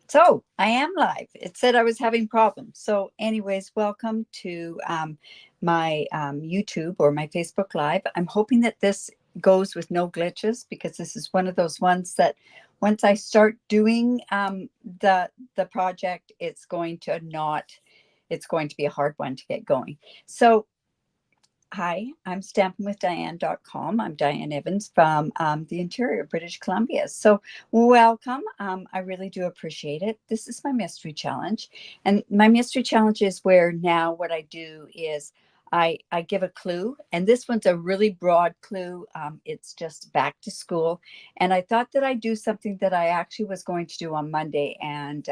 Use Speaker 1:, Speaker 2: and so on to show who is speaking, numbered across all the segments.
Speaker 1: So I am live. It said I was having problems. So, anyways, welcome to my YouTube or my Facebook Live. I'm hoping that this goes with no glitches because this is one of those ones that once I start doing the project, it's going to be a hard one to get going. So hi, I'm stampinwithdiane.com. I'm Diane Evans from the interior of British Columbia. So welcome. I really do appreciate it. This is my mystery challenge. And my mystery challenge is where now what I do is I give a clue. And this one's a really broad clue. It's just back to school. And I thought that I'd do something that I actually was going to do on Monday. And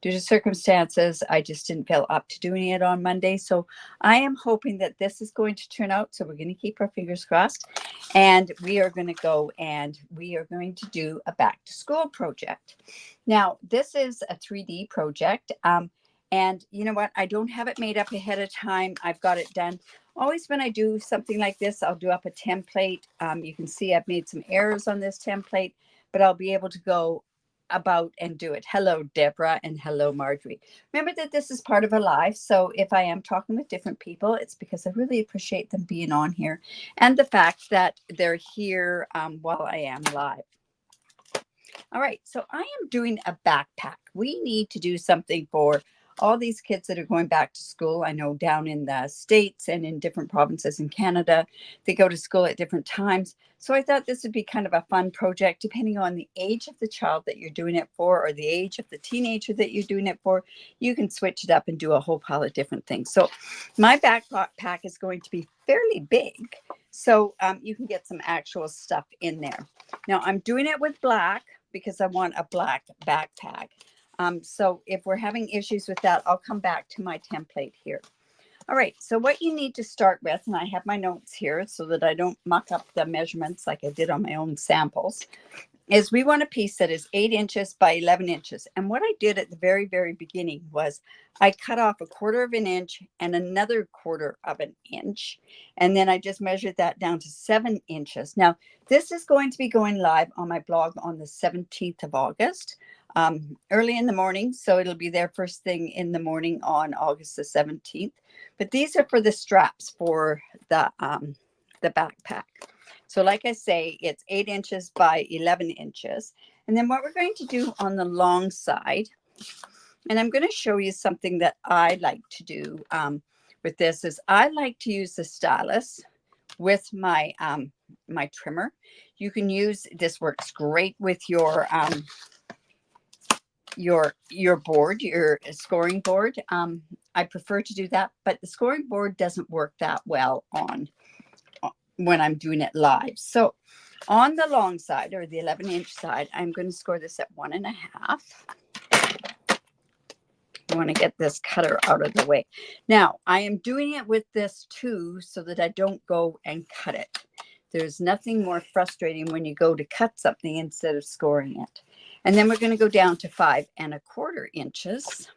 Speaker 1: due to circumstances, I just didn't feel up to doing it on Monday. So I am hoping that this is going to turn out. So we're going to keep our fingers crossed. And we are going to go and we are going to do a back to school project. Now, this is a 3D project. And you know what? I don't have it made up ahead of time. I've got it done. Always when I do something like this, I'll do up a template. You can see I've made some errors on this template, but I'll be able to go about and do it. Hello, Deborah, and hello, Marjorie. Remember that this is part of a live. So if I am talking with different people, it's because I really appreciate them being on here and the fact that they're here while I am live. All right, so I am doing a backpack. We need to do something for all these kids that are going back to school. I know down in the States and in different provinces in Canada, they go to school at different times. So I thought this would be kind of a fun project, depending on the age of the child that you're doing it for or the age of the teenager that you're doing it for. You can switch it up and do a whole pile of different things. So my backpack is going to be fairly big. So you can get some actual stuff in there. Now I'm doing it with black because I want a black backpack. So if we're having issues with that, I'll come back to my template here. All right, so what you need to start with, and I have my notes here so that I don't muck up the measurements like I did on my own samples, is we want a piece that is 8 inches by 11 inches. And what I did at the very, very beginning was I cut off 1/4 of an inch and another 1/4 of an inch. And then I just measured that down to 7 inches. Now, this is going to be going live on my blog on the 17th of August, early in the morning. So it'll be there first thing in the morning on August the 17th. But these are for the straps for the backpack. So like I say, it's 8 inches by 11 inches. And then what we're going to do on the long side, and I'm going to show you something that I like to do with this, is I like to use the stylus with my my trimmer. You can use, this works great with your board, your scoring board. I prefer to do that, but the scoring board doesn't work that well on when I'm doing it live. So on the long side or the 11-inch side, I'm going to score this at 1.5. I want to get this cutter out of the way. Now I am doing it with this too so that I don't go and cut it. There's nothing more frustrating when you go to cut something instead of scoring it. And then we're going to go down to 5.25 inches.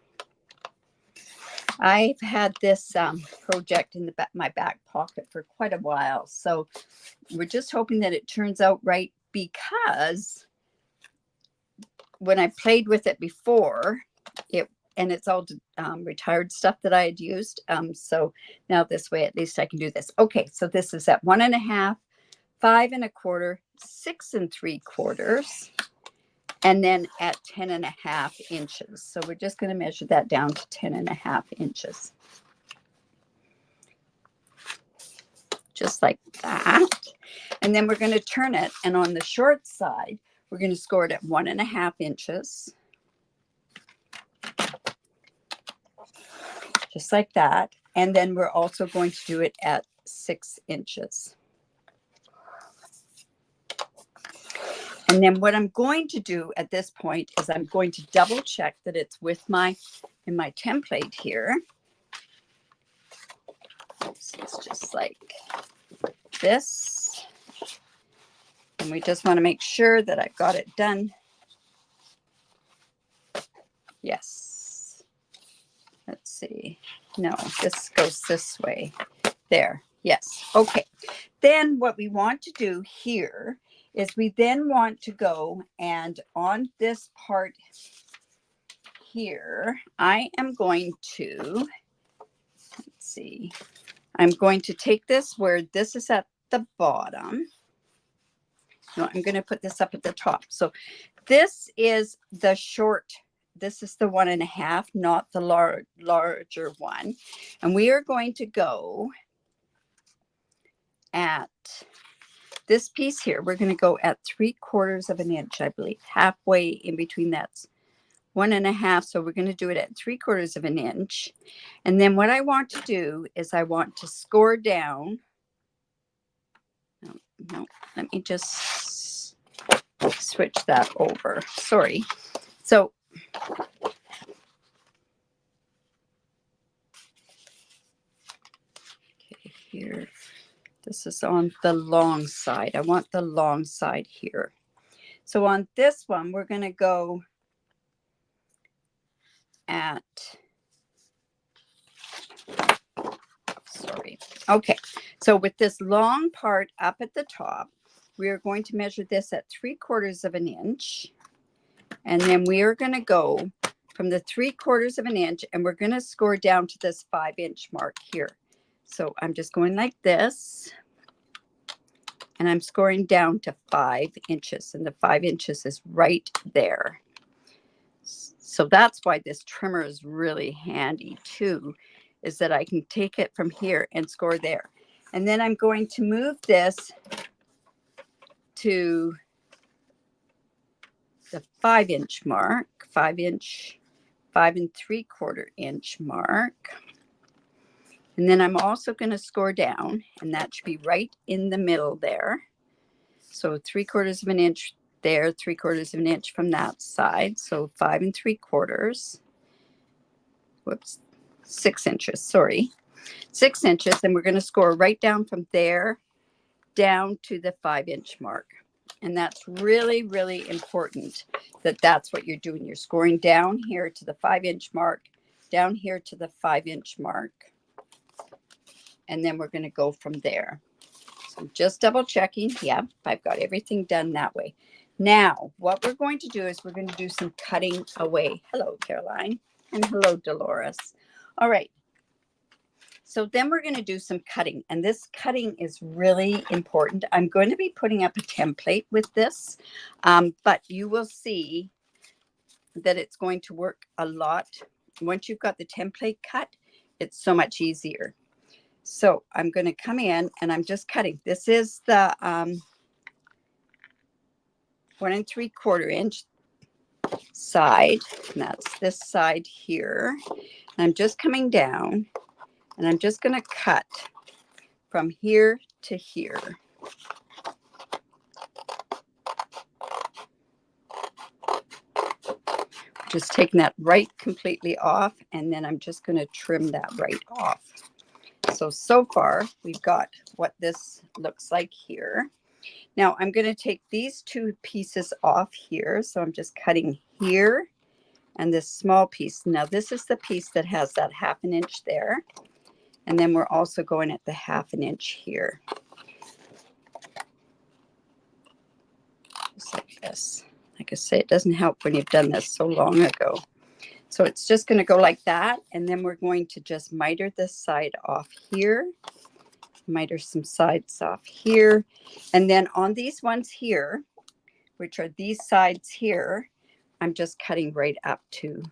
Speaker 1: I've had this project in my back pocket for quite a while. So we're just hoping that it turns out right, because when I played with it before, and it's all retired stuff that I had used. So now this way, at least I can do this. Okay, so this is at 1.5, 5.25, 6.75. And then at 10.5 inches. So we're just going to measure that down to 10.5 inches. Just like that. And then we're going to turn it. And on the short side, we're going to score it at 1.5 inches. Just like that. And then we're also going to do it at 6 inches. And then what I'm going to do at this point is I'm going to double check that it's with in my template here. Oops, it's just like this. And we just want to make sure that I've got it done. Yes. Let's see. No, this goes this way. There. Yes. Okay. Then what we want to do here is we then want to go and on this part here, I am going to, let's see, I'm going to take this where this is at the bottom. No, I'm going to put this up at the top. So this is the short, this is the 1.5, not the larger one. And we are going to go at this piece here. We're going to go at 3/4 of an inch, I believe, halfway in between. That's 1.5. So we're going to do it at 3/4 of an inch. And then what I want to do is I want to score down. No, let me just switch that over. Sorry. So okay, here, this is on the long side. I want the long side here. So on this one, we're going to go at, sorry. Okay. So with this long part up at the top, we are going to measure this at 3/4 of an inch. And then we are going to go from the 3/4 of an inch and we're going to score down to this 5-inch mark here. So I'm just going like this and I'm scoring down to 5 inches, and the 5 inches is right there. So that's why this trimmer is really handy too, is that I can take it from here and score there. And then I'm going to move this to the 5-inch mark, 5 3/4 inch mark. And then I'm also going to score down, and that should be right in the middle there. So 3/4 of an inch there, 3/4 of an inch from that side. So 5 3/4. Whoops, 6 inches, sorry. 6 inches. And we're going to score right down from there down to the 5-inch mark. And that's really, really important that that's what you're doing. You're scoring down here to the 5-inch mark, down here to the 5-inch mark. And then we're going to go from there. So just double checking. Yeah, I've got everything done that way. Now, what we're going to do is we're going to do some cutting away. Hello, Caroline. And hello, Dolores. All right. So then we're going to do some cutting. And this cutting is really important. I'm going to be putting up a template with this. But you will see that it's going to work a lot. Once you've got the template cut, it's so much easier. So I'm going to come in and I'm just cutting. This is the 1 3/4 inch side. And that's this side here. And I'm just coming down and I'm just going to cut from here to here. Just taking that right completely off, and then I'm just going to trim that right off. So far, we've got what this looks like here. Now, I'm going to take these 2 pieces off here. So I'm just cutting here and this small piece. Now, this is the piece that has that 1/2 inch there. And then we're also going at the 1/2 inch here. Just like this. Like I say, it doesn't help when you've done this so long ago. So it's just going to go like that. And then we're going to just miter this side off here. Miter some sides off here. And then on these ones here, which are these sides here, I'm just cutting right up to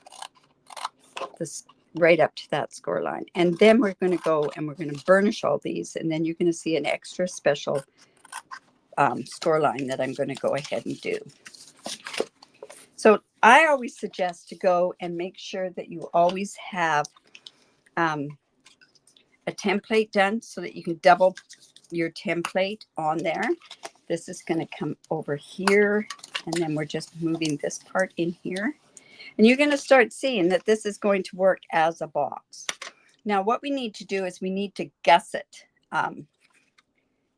Speaker 1: this, right up to that score line. And then we're going to go and we're going to burnish all these. And then you're going to see an extra special score line that I'm going to go ahead and do. So I always suggest to go and make sure that you always have a template done so that you can double your template on there. This is going to come over here, and then we're just moving this part in here. And you're going to start seeing that this is going to work as a box. Now, what we need to do is we need to gusset.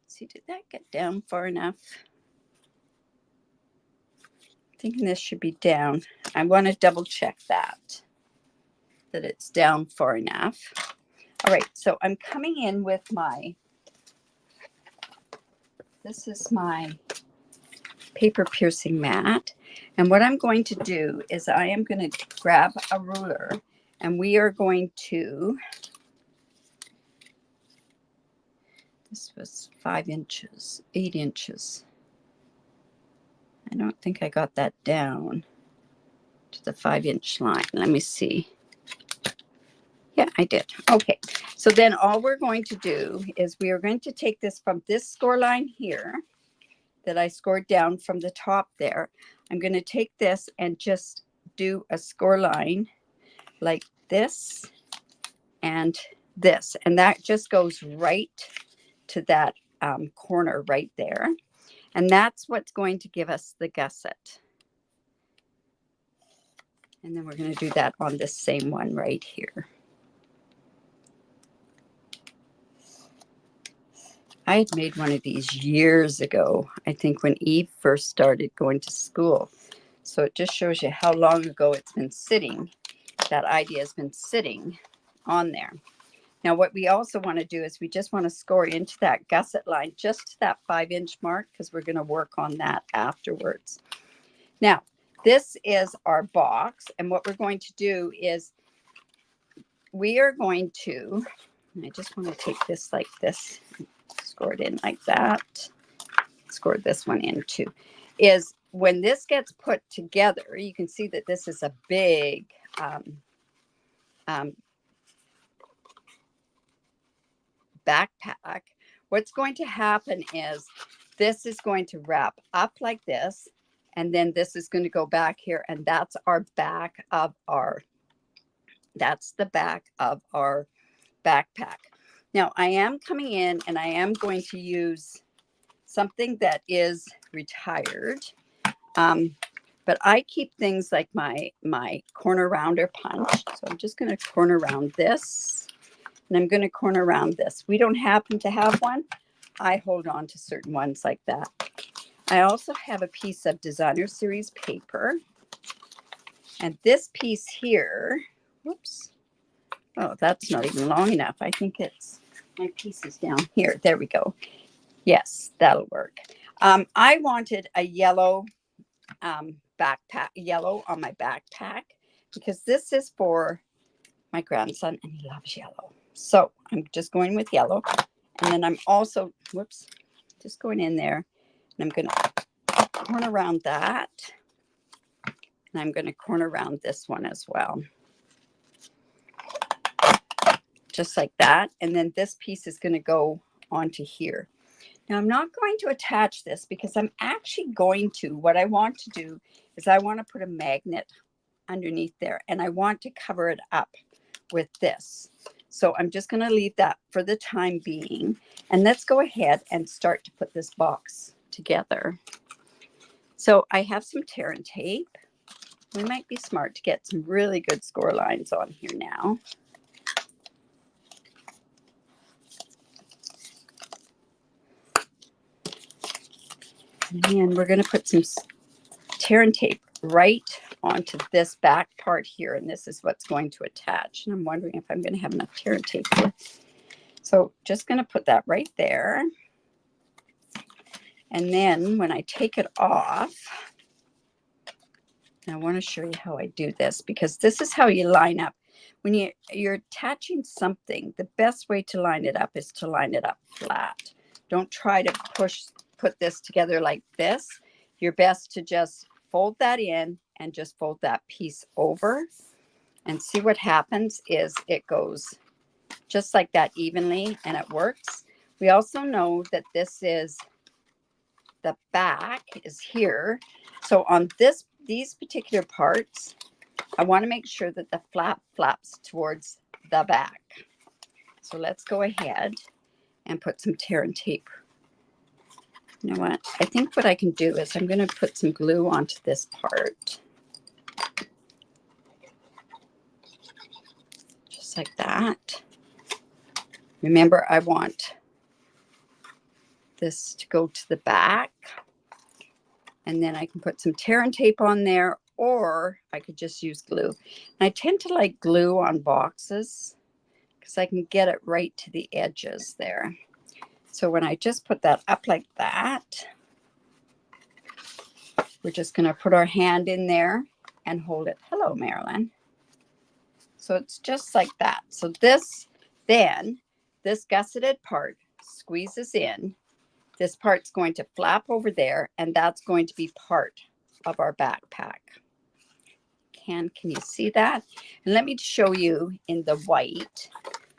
Speaker 1: See, did that get down far enough? Thinking this should be down. I want to double check that it's down far enough. All right, so I'm coming in with this is my paper piercing mat, And what I'm going to do is I am going to grab a ruler, and we are going to, this was 5 inches, 8 inches. I don't think I got that down to the 5-inch line. Let me see. Yeah, I did. Okay. So then all we're going to do is we are going to take this from this score line here that I scored down from the top there. I'm going to take this and just do a score line like this and this. And that just goes right to that corner right there. And that's what's going to give us the gusset. And then we're going to do that on this same one right here. I had made one of these years ago, I think when Eve first started going to school. So it just shows you how long ago it's been sitting. That idea has been sitting on there. Now what we also want to do is we just want to score into that gusset line, just to that 5-inch mark, because we're going to work on that afterwards. Now this is our box, and what we're going to do is we are going to, I just want to take this like this, score it in like that, score this one in too, is when this gets put together, you can see that this is a big backpack. What's going to happen is this is going to wrap up like this, and then this is going to go back here, and that's our back of our, that's the back of our backpack. Now I am coming in and I am going to use something that is retired, but I keep things like my corner rounder punch. So I'm just going to corner round this, and I'm going to corner round this. We don't happen to have one. I hold on to certain ones like that. I also have a piece of designer series paper, and this piece here, whoops, oh, that's not even long enough. I think it's, my piece is down here. There we go. Yes, that'll work. I wanted a yellow backpack, yellow on my backpack, because this is for my grandson and he loves yellow. So I'm just going with yellow. And then I'm also, whoops, just going in there, and I'm going to corner around that. And I'm going to corner around this one as well. Just like that. And then this piece is going to go onto here. Now I'm not going to attach this because I'm actually going to, what I want to do is I want to put a magnet underneath there, and I want to cover it up with this. So I'm just going to leave that for the time being, and let's go ahead and start to put this box together. So I have some tear and tape. We might be smart to get some really good score lines on here now. And we're going to put some tear and tape right onto this back part here, and this is what's going to attach. And I'm wondering if I'm going to have enough tear and tape here. So just going to put that right there. And then when I take it off, I want to show you how I do this, because this is how you line up. When you're attaching something, the best way to line it up is to line it up flat. Don't try to put this together like this. You're best to just fold that in and just fold that piece over, and see what happens is it goes just like that evenly, and it works. We also know that this is, the back is here. So on these particular parts, I want to make sure that the flap flaps towards the back. So let's go ahead and put some tear and tape. You know what? I think what I can do is I'm going to put some glue onto this part. Just like that. Remember, I want this to go to the back. And then I can put some tear and tape on there, or I could just use glue. And I tend to like glue on boxes because I can get it right to the edges there. So when I just put that up like that, we're just going to put our hand in there and hold it. Hello, Marilyn. So it's just like that. So this, then this gusseted part squeezes in. This part's going to flap over there, and that's going to be part of our backpack. Can you see that? And let me show you in the white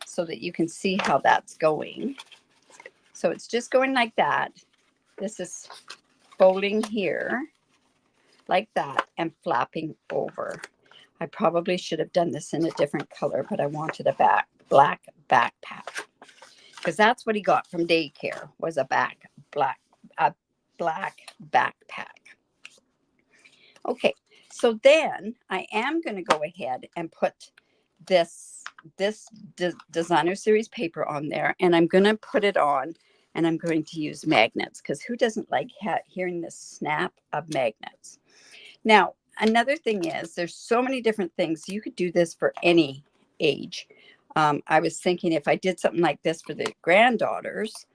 Speaker 1: so that you can see how that's going. So it's just going like that. This is folding here like that and flapping over. I probably should have done this in a different color, but I wanted a black backpack, because that's what he got from daycare, was a black backpack. Okay, so then I am going to go ahead and put this designer series paper on there, and I'm going to put it on, and I'm going to use magnets, because who doesn't like hearing the snap of magnets? Now, another thing is, there's so many different things. You could do this for any age. I was thinking if I did something like this for the granddaughters,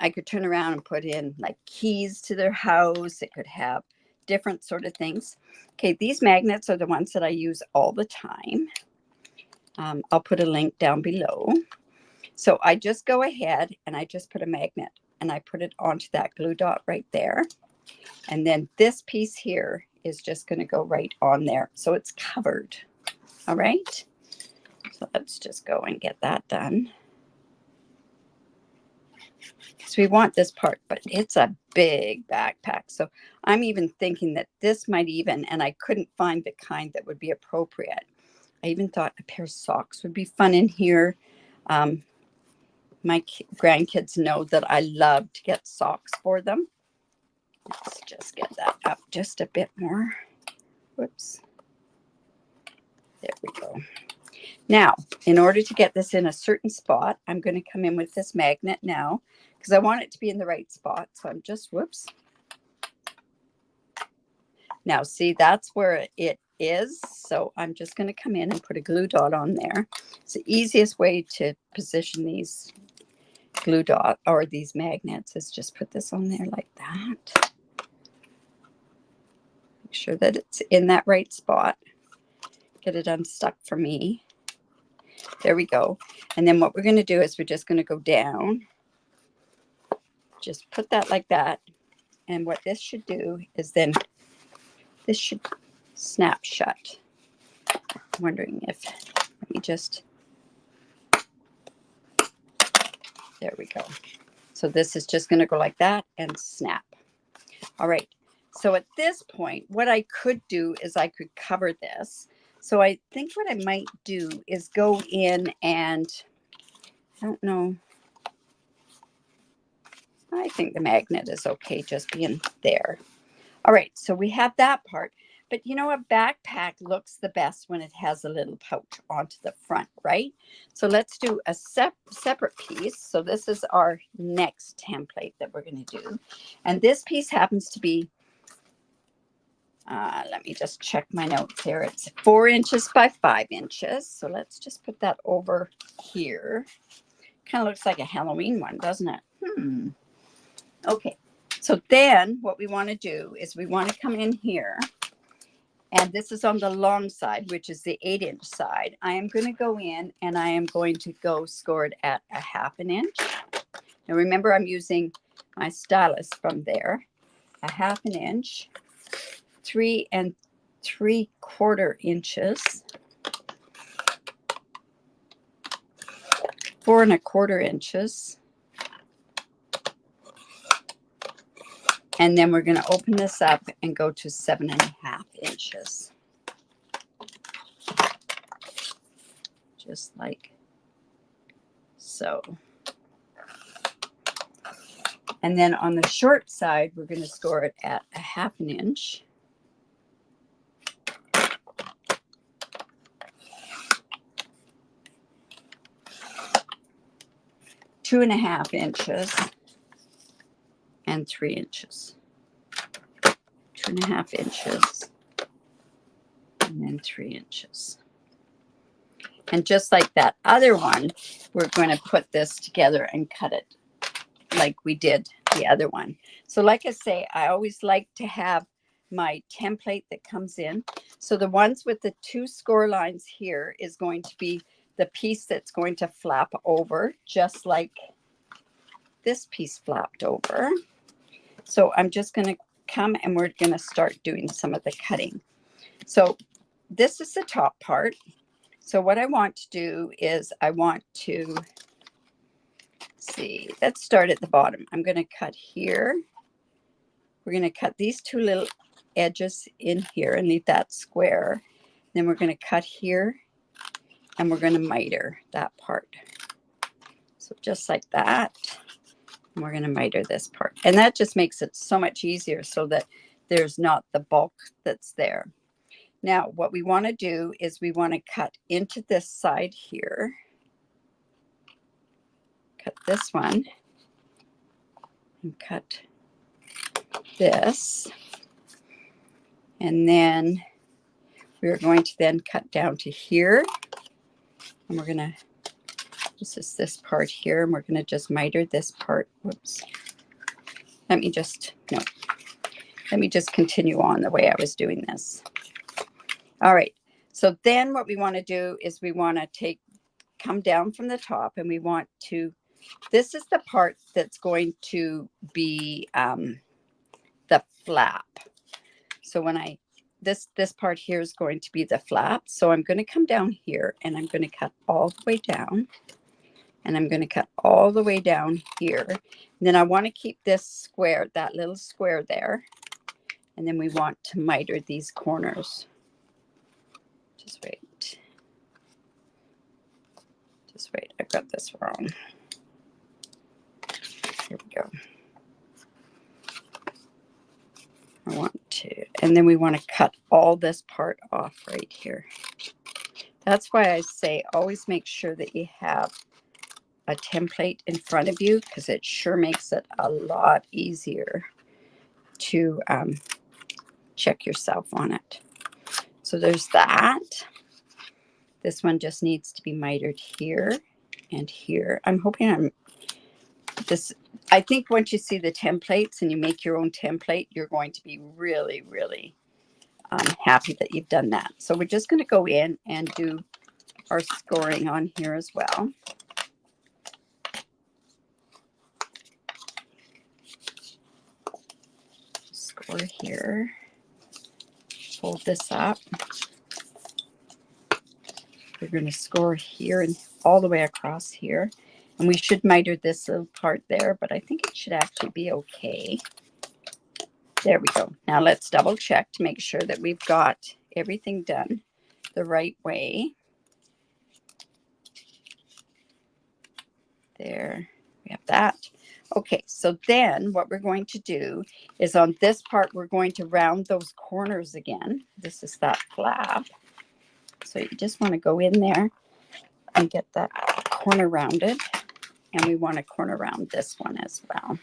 Speaker 1: I could turn around and put in like keys to their house. It could have different sort of things. Okay, these magnets are the ones that I use all the time. I'll put a link down below. So I just go ahead and I just put a magnet and I put it onto that glue dot right there. And then this piece here is just going to go right on there. So it's covered. All right. So let's just go and get that done. So we want this part, but it's a big backpack. So I'm even thinking that this might even, and I couldn't find the kind that would be appropriate. I even thought a pair of socks would be fun in here. My grandkids know that I love to get socks for them. Let's just get that up just a bit more. Whoops. There we go. Now, in order to get this in a certain spot, I'm going to come in with this magnet now, because I want it to be in the right spot. So I'm just, whoops. Now, see, that's where it is. So I'm just going to come in and put a glue dot on there. It's the easiest way to position these glue dot or these magnets is just put this on there like that. Make sure that it's in that right spot. Get it unstuck for me. There we go. And then what we're going to do is we're just going to go down. Just put that like that. And what this should do is then this should snap shut. I'm wondering if, let me just, there we go. So this is just going to go like that and snap. All right. So at this point, what I could do is I could cover this. So I think what I might do is go in and, I don't know, I think the magnet is okay just being there. All right, so we have that part. But you know, a backpack looks the best when it has a little pouch onto the front, right? So let's do a separate piece. So this is our next template that we're going to do. And this piece happens to be, let me just check my notes here. It's 4 inches by 5 inches. So let's just put that over here. Kind of looks like a Halloween one, doesn't it? Okay. So then what we want to do is we want to come in here, and this is on the long side, which is the 8-inch side. I am going to go in and I am going to go score it at a 1/2 inch. Now remember, I'm using my stylus from there. A 1/2 inch, 3 3/4 inches, 4 1/4 inches. And then we're going to open this up and go to 7 1/2 inches. Just like so. And then on the short side, we're going to score it at a 1/2 inch. Two 2.5 inches. And 3 inches. 2.5 inches. And then 3 inches. And just like that other one, we're going to put this together and cut it like we did the other one. So like I say, I always like to have my template that comes in. So the ones with the 2 score lines here is going to be the piece that's going to flap over, just like this piece flapped over. So I'm just going to come and we're going to start doing some of the cutting. So this is the top part. So what I want to do is I want to see, let's start at the bottom. I'm going to cut here. We're going to cut these 2 little edges in here and leave that square. Then we're going to cut here and we're going to miter that part. So just like that. And we're going to miter this part. And that just makes it so much easier so that there's not the bulk that's there. Now, what we want to do is we want to cut into this side here. Cut this one. And cut this. And then we're going to then cut down to here. And we're going to, this is this part here, and we're going to just miter this part. Whoops. Let me just continue on the way I was doing this. All right. So then what we want to do is we want to come down from the top, and we want to, this is the part that's going to be the flap. So when this part here is going to be the flap. So I'm going to come down here and I'm going to cut all the way down. And I'm going to cut all the way down here. And then I want to keep this square, that little square there. And then we want to miter these corners. Just wait. Just wait. I've got this wrong. Here we go. I want to, and then we want to cut all this part off right here. That's why I say always make sure that you have a template in front of you, because it sure makes it a lot easier to check yourself on it. So there's that. This one just needs to be mitered here and here. I'm hoping I think once you see the templates and you make your own template, you're going to be really, really happy that you've done that. So we're just going to go in and do our scoring on here as well. Score here. Fold this up. We're going to score here and all the way across here. And we should miter this little part there, but I think it should actually be okay. There we go. Now let's double check to make sure that we've got everything done the right way. There, we have that. Okay, so then what we're going to do is on this part, we're going to round those corners again. This is that flap. So you just want to go in there and get that corner rounded. And we want to corner round this one as well.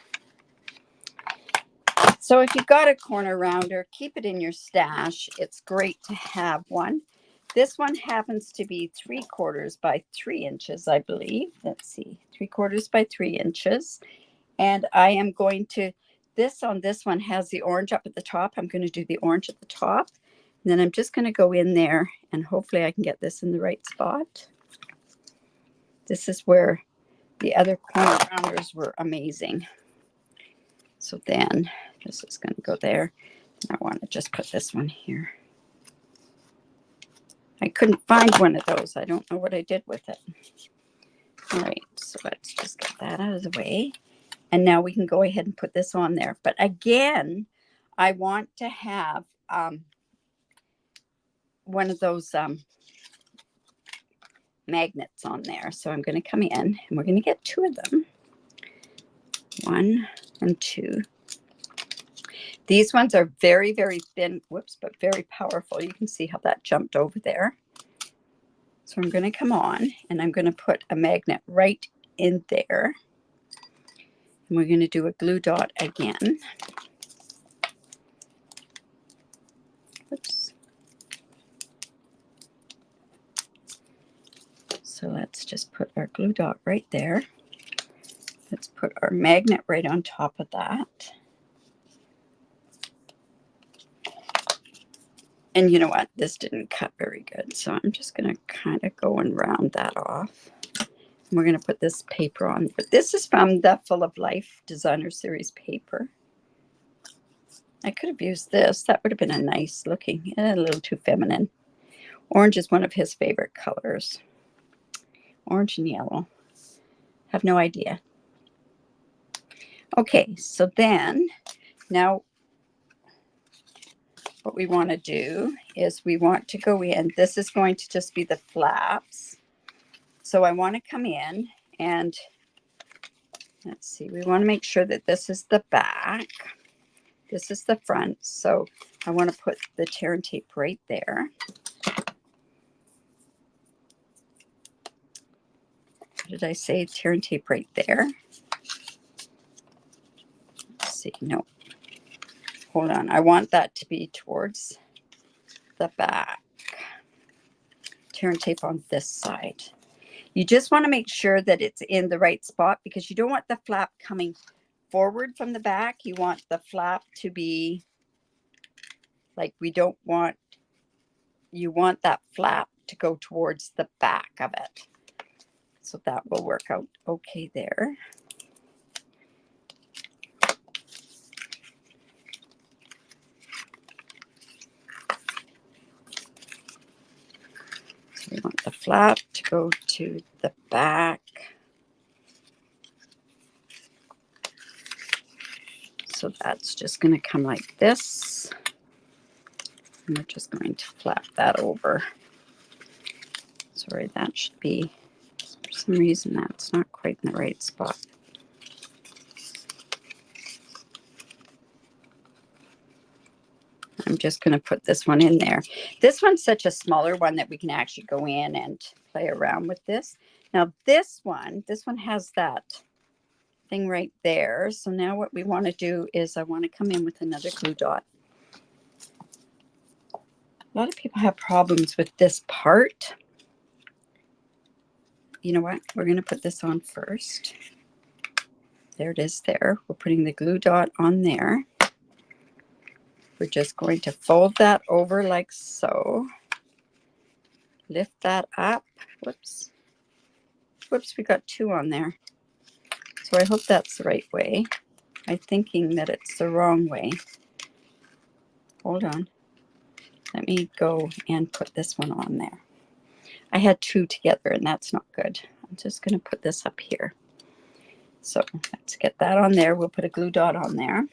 Speaker 1: So if you've got a corner rounder, keep it in your stash. It's great to have one. This one happens to be 3/4 by 3 inches, I believe. Let's see, 3/4 by 3 inches. And I am going to, this one has the orange up at the top. I'm going to do the orange at the top. And then I'm just going to go in there and hopefully I can get this in the right spot. This is where the other corner rounders were amazing. So then this is going to go there. And I want to just put this one here. I couldn't find one of those. I don't know what I did with it. All right, so let's just get that out of the way. And now we can go ahead and put this on there. But again, I want to have one of those magnets on there. So I'm going to come in and we're going to get 2 of them. 1 and 2. These ones are very, very thin, whoops, but very powerful. You can see how that jumped over there. So I'm going to come on and I'm going to put a magnet right in there. And we're going to do a glue dot again. Oops. So let's just put our glue dot right there. Let's put our magnet right on top of that. And you know what? This didn't cut very good. So I'm just going to kind of go and round that off. And we're going to put this paper on. But this is from the Full of Life Designer Series paper. I could have used this. That would have been a nice looking, a little too feminine. Orange is one of his favorite colors. Orange and yellow. Have no idea. Okay, so then now what we want to do is we want to go in. This is going to just be the flaps. So I want to come in and let's see, we want to make sure that this is the back. This is the front. So I want to put the tear and tape right there. What did I say? Tear and tape right there. Let's see. No. Hold on. I want that to be towards the back. Tear and tape on this side. You just want to make sure that it's in the right spot because you don't want the flap coming forward from the back. You want the flap to be like you want that flap to go towards the back of it. So that will work out okay there. So we want the flap to go to the back. So that's just going to come like this. And we're just going to flap that over. Sorry, that should be, for some reason, that's not quite in the right spot. I'm just going to put this one in there. This one's such a smaller one that we can actually go in and play around with this. Now this one has that thing right there. So now what we want to do is I want to come in with another glue dot. A lot of people have problems with this part. You know what? We're going to put this on first. There it is there. We're putting the glue dot on there. We're just going to fold that over like so. Lift that up. Whoops. Whoops, we got two on there. So I hope that's the right way. I'm thinking that it's the wrong way. Hold on. Let me go and put this one on there. I had two together and that's not good. I'm just going to put this up here. So let's get that on there. We'll put a glue dot on there.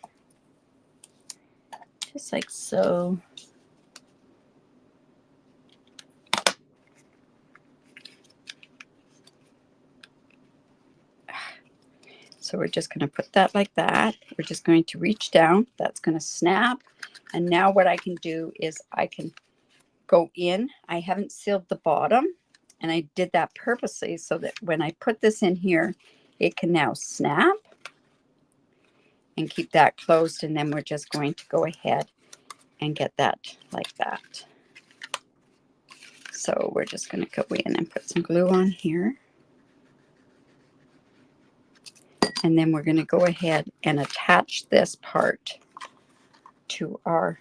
Speaker 1: Just like so. So we're just going to put that like that. We're just going to reach down. That's going to snap. And now what I can do is I can go in. I haven't sealed the bottom. And I did that purposely so that when I put this in here, it can now snap. And keep that closed. And then we're just going to go ahead and get that like that. So we're just going to go in and put some glue on here. And then we're going to go ahead and attach this part to our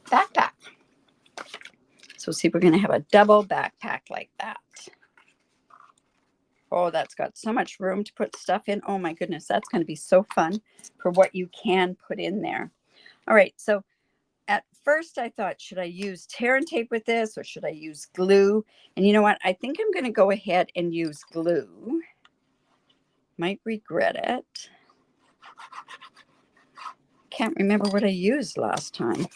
Speaker 1: backpack. So see, we're going to have a double backpack like that. Oh, that's got so much room to put stuff in. Oh my goodness, that's going to be so fun for what you can put in there. All right, so at first I thought, should I use tear and tape with this or should I use glue? And you know what? I think I'm going to go ahead and use glue. Might regret it. Can't remember what I used last time.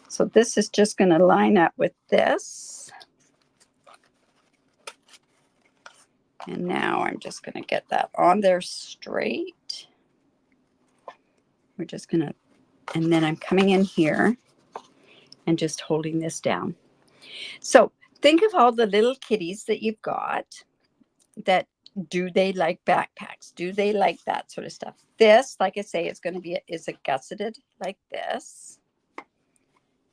Speaker 1: So this is just going to line up with this. And now I'm just going to get that on there straight. We're just going to, and then I'm coming in here and just holding this down. So think of all the little kitties that you've got that do they like backpacks? Do they like that sort of stuff? This, like I say, is going to be is a gusseted like this.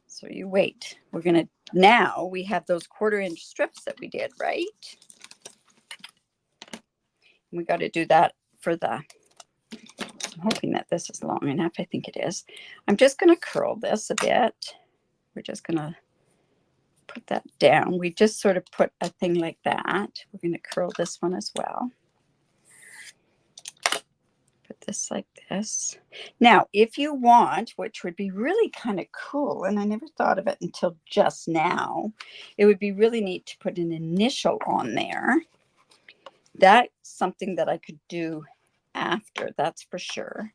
Speaker 1: So you wait. We're going to, now we have those 1/4 inch strips that we did, right? We got to do that for the, I'm hoping that this is long enough. I think it is. I'm just going to curl this a bit. we're just going to put that down. We just sort of put a thing like that. We're going to curl this one as well. Put this like this. Now, if you want, which would be really kind of cool, and I never thought of it until just now, it would be really neat to put an initial on there. That's something that I could do after, that's for sure.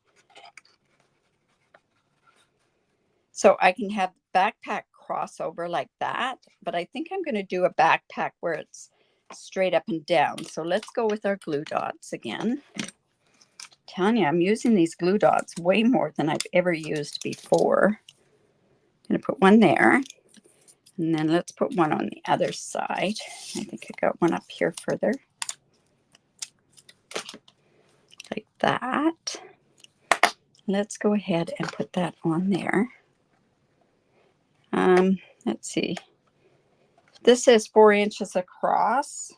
Speaker 1: So I can have backpack crossover like that, but I think I'm going to do a backpack where it's straight up and down. So let's go with our glue dots again. Telling you, I'm using these glue dots way more than I've ever used before. I'm going to put one there, and then let's put one on the other side. I think I got one up here further. Like that. Let's go ahead and put that on there. Let's see. This is 4 inches across.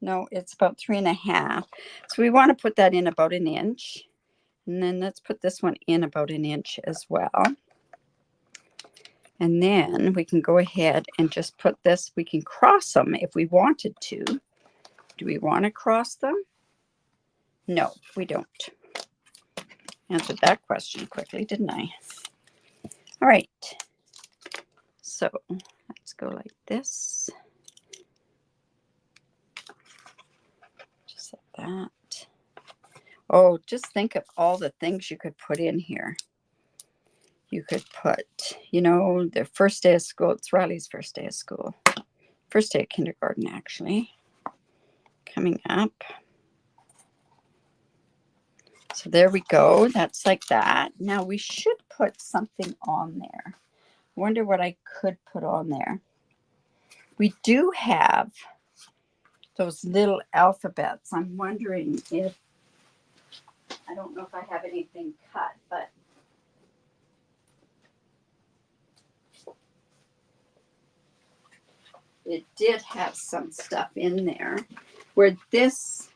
Speaker 1: No, it's about 3.5. So we want to put that in about 1 inch. And then let's put this one in about 1 inch as well. And then we can go ahead and just put this. We can cross them if we wanted to. Do we want to cross them? No, we don't. Answered that question quickly, didn't I? All right. So let's go like this. Just like that. Oh, just think of all the things you could put in here. You could put, you know, their first day of school. It's Riley's first day of school. First day of kindergarten, actually. Coming up. So there we go. That's like that. Now we should put something on there. I wonder what I could put on there. We do have those little alphabets. I'm wondering if, I don't know if I have anything cut, but it did have some stuff in there where this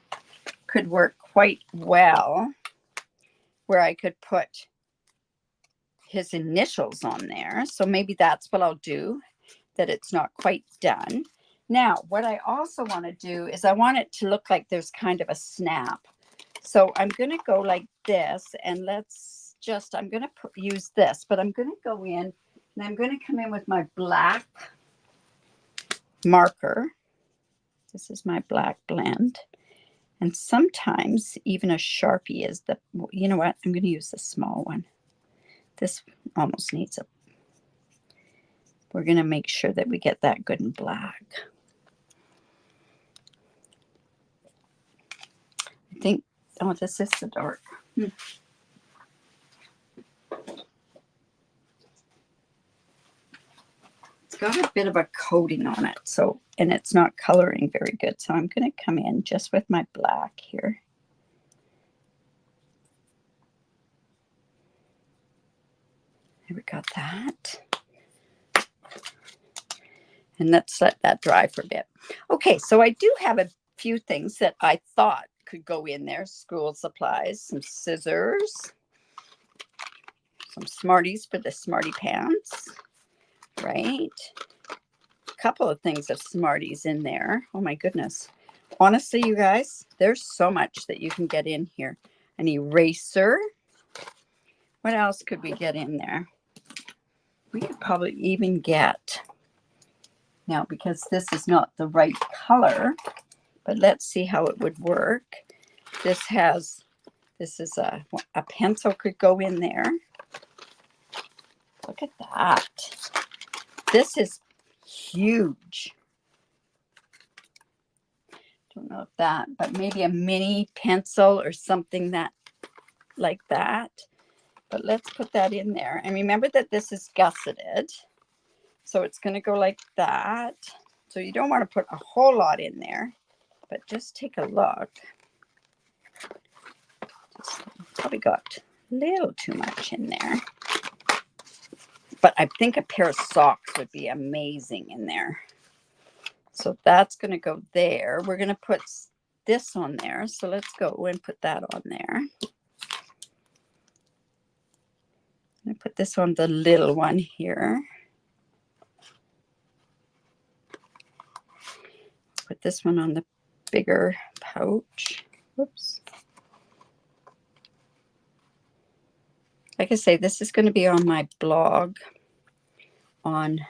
Speaker 1: could work quite well, where I could put his initials on there. So maybe that's what I'll do, that it's not quite done. Now, what I also want to do is I want it to look like there's kind of a snap. So I'm going to go like this, and let's just, I'm going to use this, but I'm going to go in and I'm going to come in with my black marker. This is my black blend. And sometimes even a Sharpie is the, you know what? I'm going to use the small one. This almost needs a, we're going to make sure that we get that good and black. I think, oh, this is the dark. It's got a bit of a coating on it, so, and it's not coloring very good. So I'm going to come in just with my black here. There we got that. And let's let that dry for a bit. Okay, so I do have a few things that I thought could go in there. School supplies, some scissors, some Smarties for the Smarty Pants, right? A couple of things of Smarties in there. Oh my goodness. Honestly, you guys, there's so much that you can get in here. An eraser. What else could we get in there? We could probably even get, now because this is not the right color, but let's see how it would work. This is a pencil could go in there. Look at that. This is huge. Don't know if that, but maybe a mini pencil or something that like that. But let's put that in there. And remember that this is gusseted. So it's going to go like that. So you don't want to put a whole lot in there, but just take a look. Just probably got a little too much in there. But I think a pair of socks would be amazing in there. So that's going to go there. We're going to put this on there. So let's go and put that on there. I'm going to put this on the little one here. this one on the bigger pouch. Whoops. Like I say, this is going to be on my blog on, I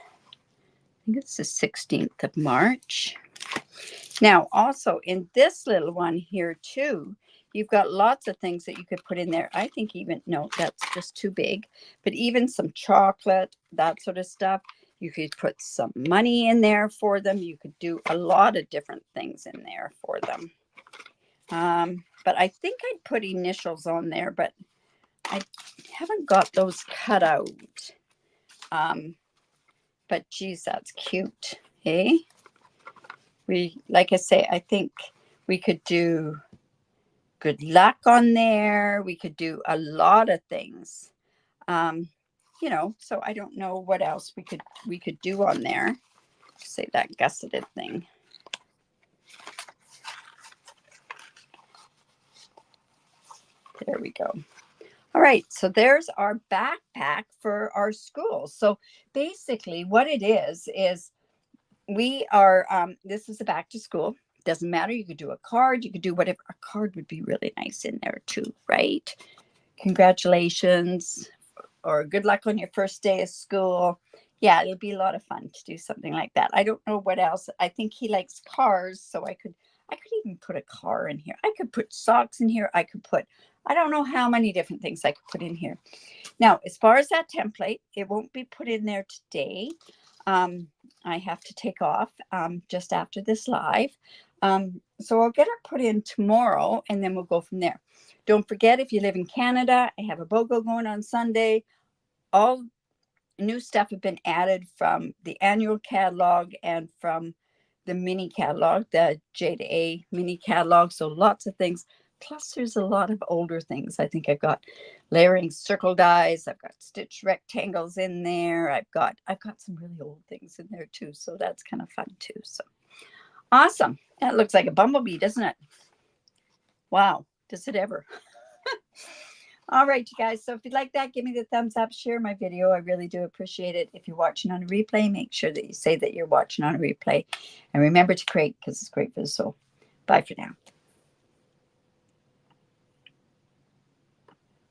Speaker 1: think it's the 16th of March. Now, also in this little one here too, you've got lots of things that you could put in there. I think even, no, that's just too big, but even some chocolate, that sort of stuff. You could put some money in there for them. You could do a lot of different things in there for them. But I think I'd put initials on there, but I haven't got those cut out. But geez, that's cute. Hey, like I say, I think we could do good luck on there. We could do a lot of things. You know, so I don't know what else we could do on there. Say that gusseted thing. There we go. All right, so there's our backpack for our school. So basically what it is we are, this is a back to school. Doesn't matter. You could do a card. You could do whatever. A card would be really nice in there too, right? Congratulations or good luck on your first day of school. Yeah, it'll be a lot of fun to do something like that. I don't know what else. I think he likes cars, so I could even put a car in here. I could put socks in here. I could put, I don't know how many different things I could put in here. Now, as far as that template, it won't be put in there today. I have to take off just after this live. So I'll get it put in tomorrow and then we'll go from there. Don't forget, if you live in Canada, I have a BOGO going on Sunday. All new stuff have been added from the annual catalog and from the mini catalog, the J to A mini catalog. So lots of things. Plus there's a lot of older things. I think I've got layering circle dies. I've got stitch rectangles in there. I've got some really old things in there too. So that's kind of fun too. So awesome. That looks like a bumblebee, doesn't it? Wow. Does it ever? All right, you guys. So if you like that, give me the thumbs up, share my video. I really do appreciate it. If you're watching on a replay, make sure that you say that you're watching on a replay. And remember to create because it's great for the soul. Bye for now.